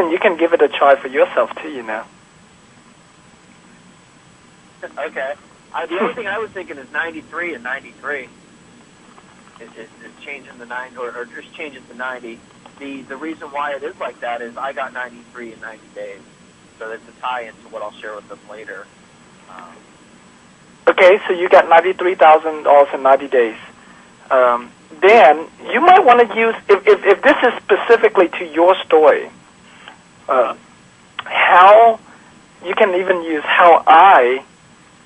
Dustin, you can give it a try for yourself too, you know. Okay. The only thing I was thinking is 93 and 93. Is changing the 9 or just change it to 90. The reason why it is like that is I got 93 in 90 days. So that's a tie-in to what I'll share with them later. Okay, so you got $93,000 in 90 days. Then you might want to use, if this is specifically to your story, how you can even use how I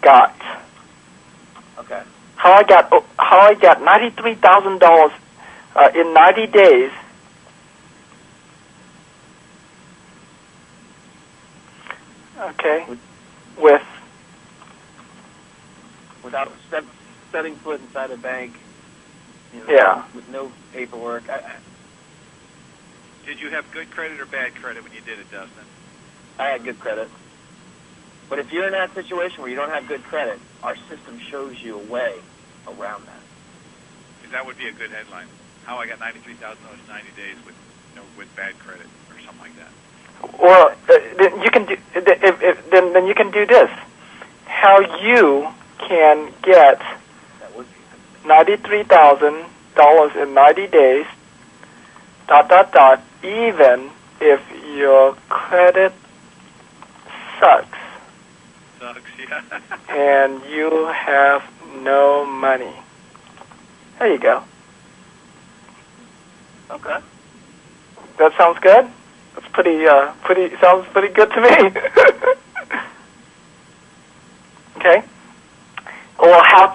got. Okay. How I got $93,000 in 90 days. Okay, without setting foot inside a bank. With no paperwork. Did you have good credit or bad credit when you did it, Dustin? I had good credit. But if you're in that situation where you don't have good credit, our system shows you a way around that. Because that would be a good headline. How I got $93,000 in 90 days with bad credit or something like that. Well, then you can do then you can do this. How you can get $93,000 in 90 days, ... even if your credit sucks. Yeah. And you have no money. There you go. Okay. That sounds good? That's sounds pretty good to me. Okay. Or how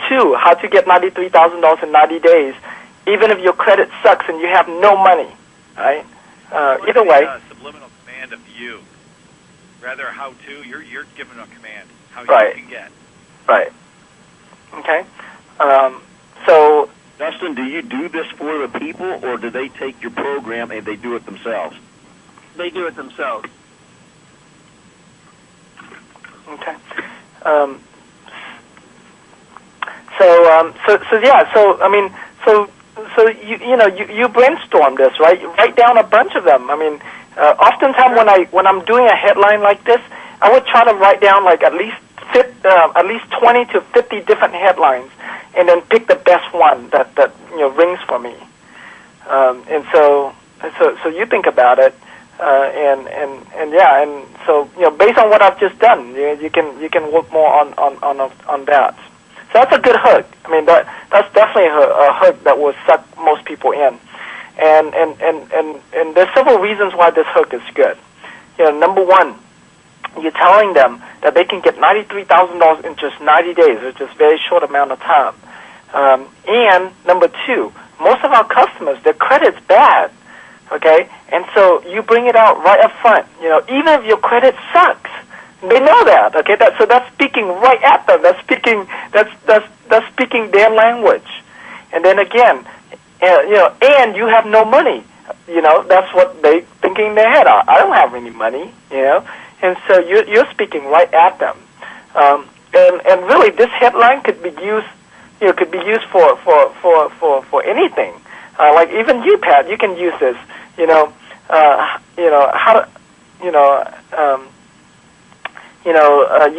to get $93,000 in 90 days, even if your credit sucks and you have no money, right? Either way. Subliminal command of you. Rather how to, you're given a command. How right. You can get. Right. Okay. So. Dustin, do you do this for the people, or do they take your program and they do it themselves? They do it themselves. Okay. So you brainstorm this, right? You write down a bunch of them. I mean, oftentimes when I'm doing a headline like this, I would try to write down like at least 20 to 50 different headlines, and then pick the best one that rings for me. And so you think about it, and so based on what I've just done, you can work more on that. So that's a good hook. I mean, that's definitely a hook that will suck most people in. And there's several reasons why this hook is good. Number one, you're telling them that they can get $93,000 in just 90 days, which is a very short amount of time. And number two, most of our customers, their credit's bad, okay? And so you bring it out right up front. Even if your credit sucks, they know that, okay? So that's speaking right at them. That's speaking their language. And then again, and you have no money. That's what they thinking in their head. I don't have any money, And so you're speaking right at them. And really, this headline could be used. Could be used for anything. Like even you, Pat, you can use this. You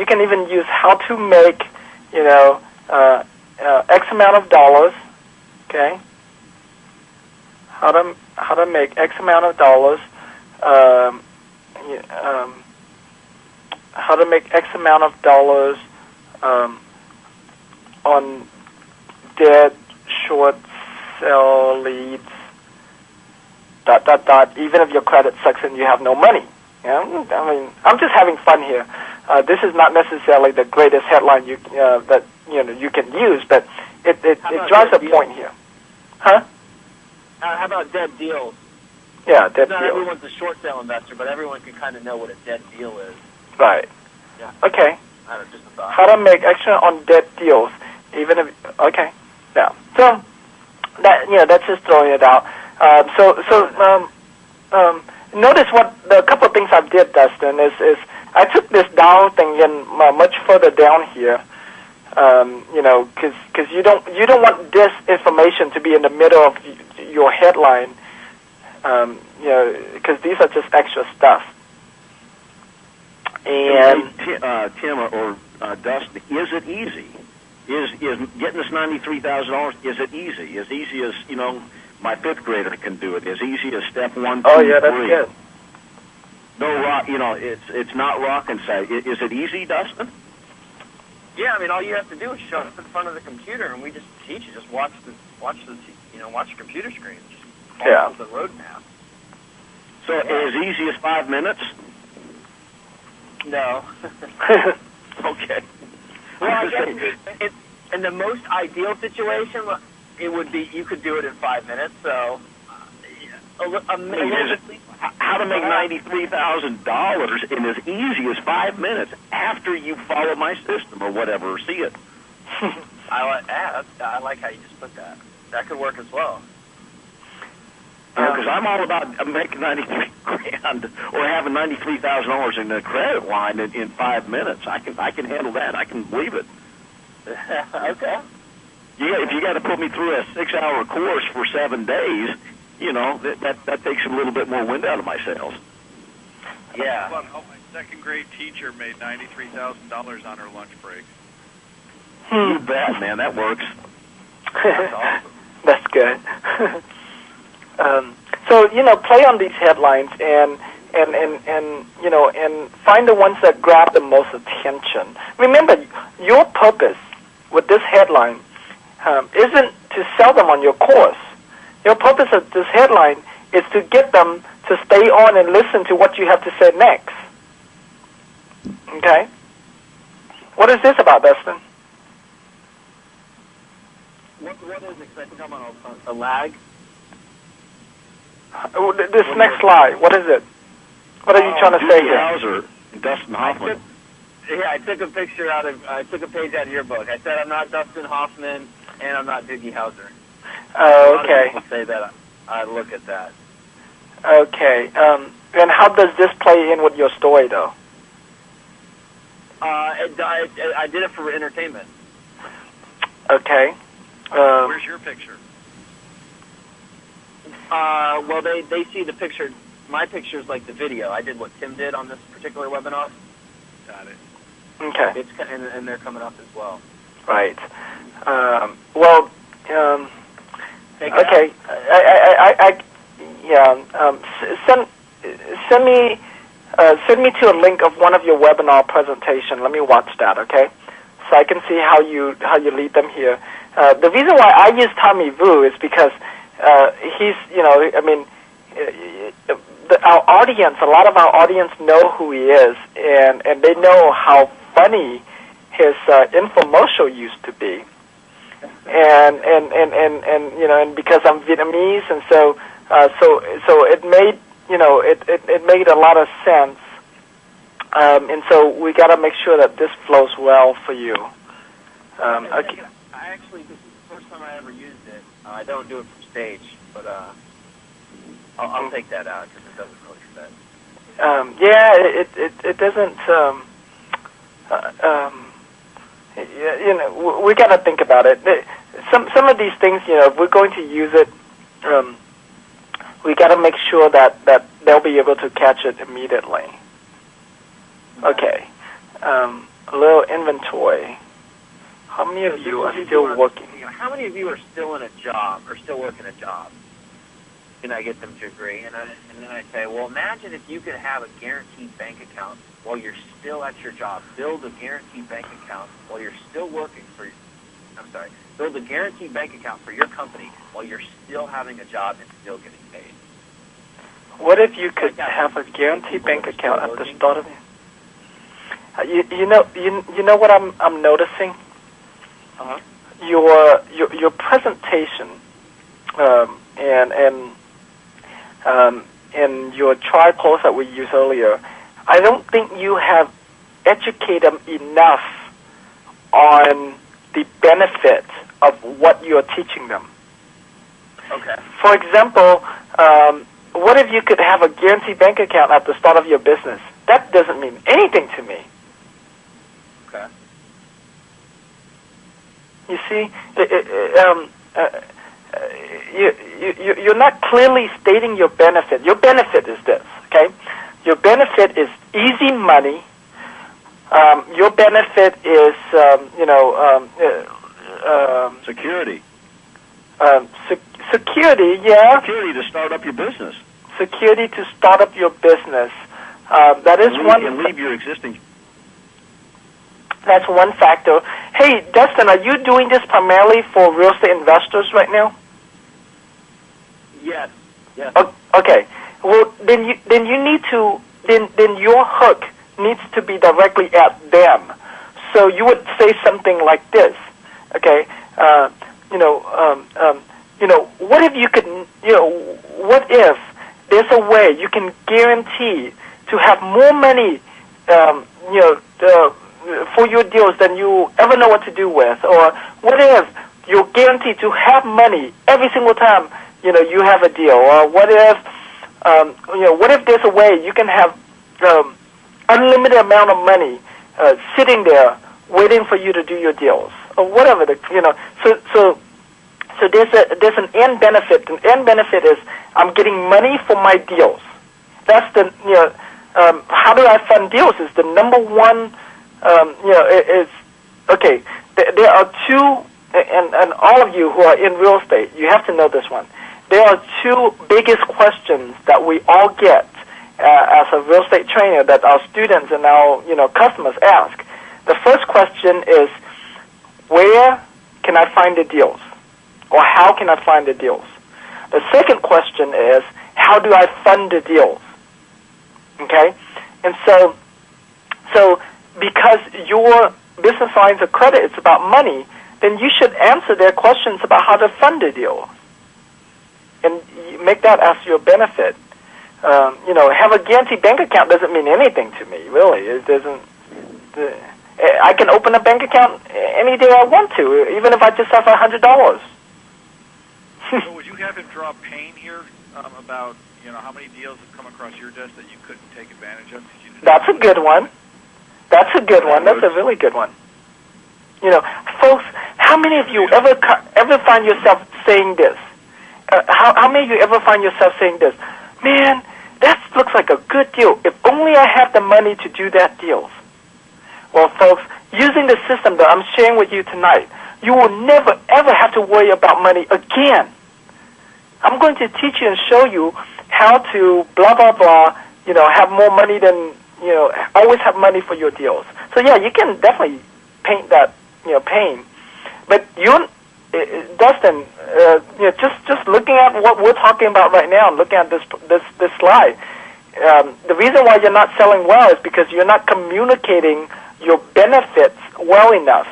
can even use how to make, X amount of dollars. Okay. How to make X amount of dollars. How to make X amount of dollars on dead short sell leads, ... even if your credit sucks and you have no money. I mean, I'm just having fun here. This is not necessarily the greatest headline you can use, but it drives a point here. Huh? How about dead deals? Yeah, dead deals. Not everyone's a short sale investor, but everyone can kind of know what a dead deal is. Right. Yeah. Okay. Just a thought. How to make action on dead deals, even if okay. Yeah. So that's just throwing it out. Notice a couple of things I did, Dustin, is I took this down thing in much further down here. Because you don't want this information to be in the middle of your headline. because these are just extra stuff. And Tim or Dustin, is it easy? Is getting this $93,000? Is it easy? As easy as my fifth grader can do it. As easy as step 1, 2, oh yeah, that's 3. good. No rock. It's not rocket science. Is it easy, Dustin? Yeah, I mean, all you have to do is show up in front of the computer, and we just teach you. Just watch the computer screen. Just follow the roadmap. So as easy as 5 minutes? No. Okay. Well, I guess in the most ideal situation, it would be you could do it in 5 minutes. So, how to make $93,000 in as easy as 5 minutes after you follow my system or whatever, or see it. I like how you just put that. That could work as well. Because I'm all about making $93,000 or having $93,000 in the credit line in 5 minutes. I can handle that. I can believe it. Okay. Yeah, if you got to put me through a 6-hour course for 7 days, that takes a little bit more wind out of my sails. Yeah. My second grade teacher made $93,000 on her lunch break. You bet, man. That works. That's awesome. That's good. So play on these headlines and find the ones that grab the most attention. Remember, your purpose with this headline isn't to sell them on your course. Your purpose of this headline is to get them to stay on and listen to what you have to say next. Okay? What is this about, Dustin? What is it? I think I'm on a lag. This next slide, what is it? What are you trying to say here? Hauser, Dustin Hoffman. I took a page out of your book. I said I'm not Dustin Hoffman and I'm not Doogie Howser. Oh, okay. People say that. I look at that. Okay. And how does this play in with your story, though? I did it for entertainment. Okay. Where's your picture? Well, they see the picture. My picture is like the video. I did what Tim did on this particular webinar. Got it. Okay. And they're coming up as well. Right. Okay. Send me to a link of one of your webinar presentation. Let me watch that. Okay. So I can see how you lead them here. The reason why I use Tommy Vu is because he's, our audience, a lot of our audience know who he is, and they know how funny his infomercial used to be, and because I'm Vietnamese, and so it made it made a lot of sense, and so we got to make sure that this flows well for you. Okay. I actually, this is the first time I ever used it. I don't do it from stage, but I'll take that out because it doesn't really fit. It doesn't. We got to think about it. Some of these things, if we're going to use it, we got to make sure that they'll be able to catch it immediately. Okay. A little inventory. How many of you are still working? How many of you are still in a job or still working a job? And I get them to agree, and then I say, well, imagine if you could have a guaranteed bank account while you're still at your job. Build a guaranteed bank account while you're still working for. Build a guaranteed bank account for your company while you're still having a job and still getting paid. What if you could have a guaranteed bank account at the start of it? You know what I'm noticing? Uh-huh. Your presentation and your trial course that we used earlier, I don't think you have educated them enough on the benefit of what you're teaching them. Okay. For example, what if you could have a guaranteed bank account at the start of your business? That doesn't mean anything to me. Okay. You see, you're not clearly stating your benefit. Your benefit is this, okay? Your benefit is easy money. Your benefit is, security. Security, yeah. Security to start up your business. Security to start up your business. That is one. And leave your existing. That's one factor. Hey, Dustin, are you doing this primarily for real estate investors right now? Yes. Yes. Okay. Well, then you need to then your hook needs to be directly at them. So you would say something like this. Okay. What if you could? What if there's a way you can guarantee to have more money? For your deals than you ever know what to do with, or what if you're guaranteed to have money every single time you have a deal, or what if there's a way you can have unlimited amount of money sitting there waiting for you to do your deals, or whatever So there's an end benefit. The end benefit is I'm getting money for my deals. That's the how do I fund deals is the number one. It's okay. There are two, and all of you who are in real estate, you have to know this one. There are two biggest questions that we all get as a real estate trainer that our students and our customers ask. The first question is, where can I find the deals, or how can I find the deals? The second question is, how do I fund the deals? Okay, and so because your business lines of credit is about money, then you should answer their questions about how to fund a deal, and make that as your benefit. Have a guaranteed bank account doesn't mean anything to me, really. It doesn't. I can open a bank account any day I want to, even if I just have $100. So would you have him draw pain here about how many deals have come across your desk that you couldn't take advantage of? That's a good one. That's a good one. That's a really good one. Folks, how many of you ever find yourself saying this? How many of you ever find yourself saying this? Man, that looks like a good deal. If only I had the money to do that deal. Well, folks, using the system that I'm sharing with you tonight, you will never, ever have to worry about money again. I'm going to teach you and show you how to blah, blah, blah, have more money than, always have money for your deals. So, yeah, you can definitely paint that, pain. But Dustin, just looking at what we're talking about right now, and looking at this slide, the reason why you're not selling well is because you're not communicating your benefits well enough.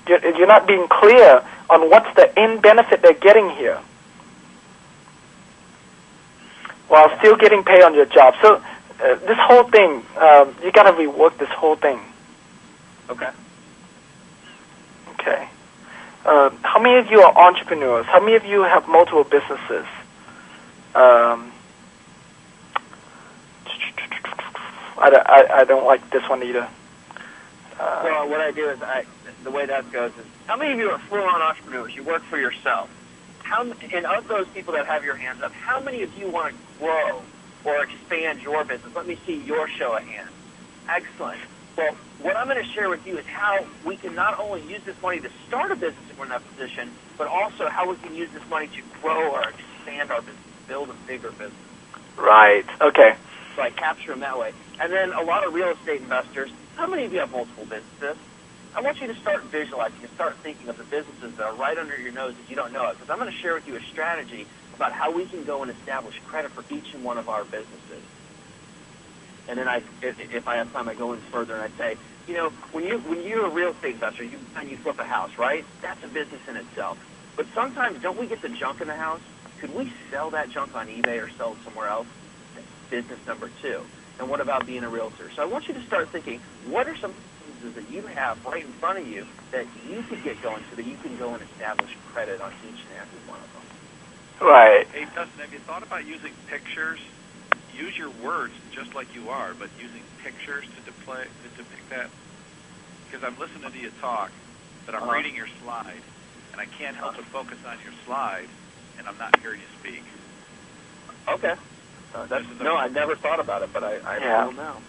You're not being clear on what's the end benefit they're getting here, while still getting paid on your job. So this whole thing, you got to rework this whole thing. Okay. Okay. How many of you are entrepreneurs? How many of you have multiple businesses? I don't like this one either. Well, what I do is the way that goes is, how many of you are full-on entrepreneurs? You work for yourself. And of those people that have your hands up, how many of you want to grow or expand your business? Let me see your show of hands. Excellent. Well, what I'm going to share with you is how we can not only use this money to start a business if we're in that position, but also how we can use this money to grow or expand our business, build a bigger business. Right. Okay. So I capture them that way. And then a lot of real estate investors, how many of you have multiple businesses? I want you to start visualizing and start thinking of the businesses that are right under your nose that you don't know it, because I'm going to share with you a strategy about how we can go and establish credit for each and one of our businesses. And then if I have time, I go in further and I say, when you're a real estate investor, you flip a house, right? That's a business in itself. But sometimes, don't we get the junk in the house? Could we sell that junk on eBay or sell it somewhere else? That's business number 2. And what about being a realtor? So I want you to start thinking, what are some businesses that you have right in front of you that you could get going so that you can go and establish credit on each and every one of them? Right. Hey, Dustin, have you thought about using pictures? Use your words just like you are, but using pictures to depict that. Because I'm listening to you talk, but I'm reading your slide, and I can't help but focus on your slide. and I'm not hearing you speak. Okay. No, I never thought about it, but I will now.